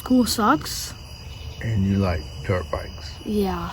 school sucks. And you like dirt bikes. Yeah.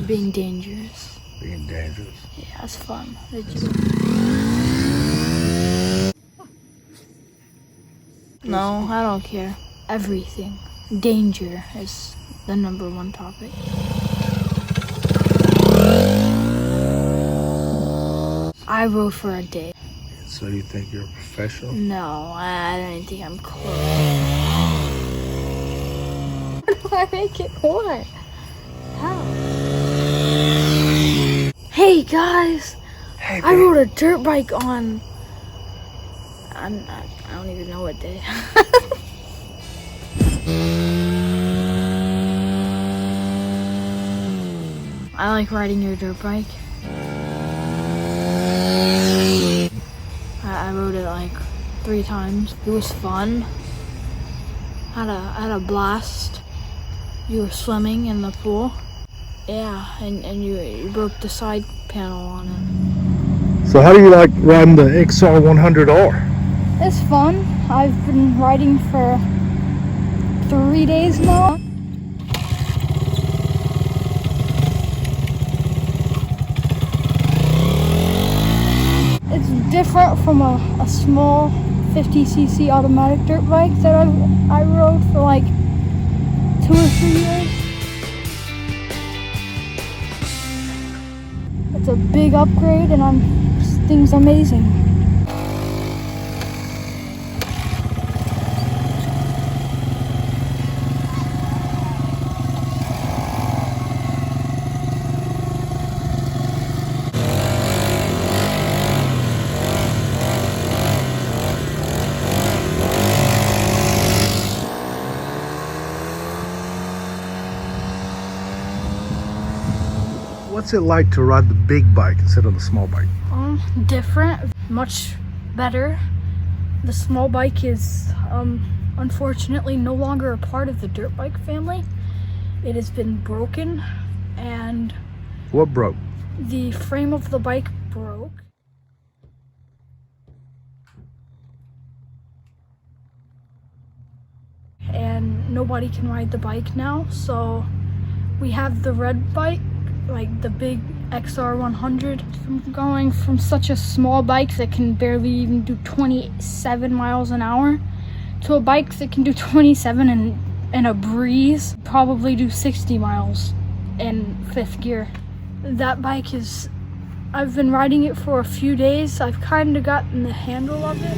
Being dangerous. Being dangerous. Yeah, it's fun. No, I don't care. Everything. Danger is the #1 topic. I rode for a day. So you think you're a professional? No, I don't think I'm close. How do I make it work? How? Hey guys! Hey, I rode a dirt bike on... I don't even know what day. I like riding your dirt bike. I rode it like 3 times. It was fun. Had a blast. You were swimming in the pool. Yeah, and you broke the side panel on it. So how do you like riding the XR100R? It's fun. I've been riding for 3 days now. It's different from a small 50cc automatic dirt bike that I rode for like 2 or 3 years. It's a big upgrade and this thing's amazing. What's it like to ride the big bike instead of the small bike? Different, much better. The small bike is unfortunately no longer a part of the dirt bike family. It has been broken and What broke? the frame of the bike broke. And nobody can ride the bike now, so we have the red bike, like the big XR100. From going from such a small bike that can barely even do 27 miles an hour to a bike that can do 27 in a breeze, probably do 60 miles in 5th gear. That bike is, I've been riding it for a few days. I've kind of gotten the handle of it.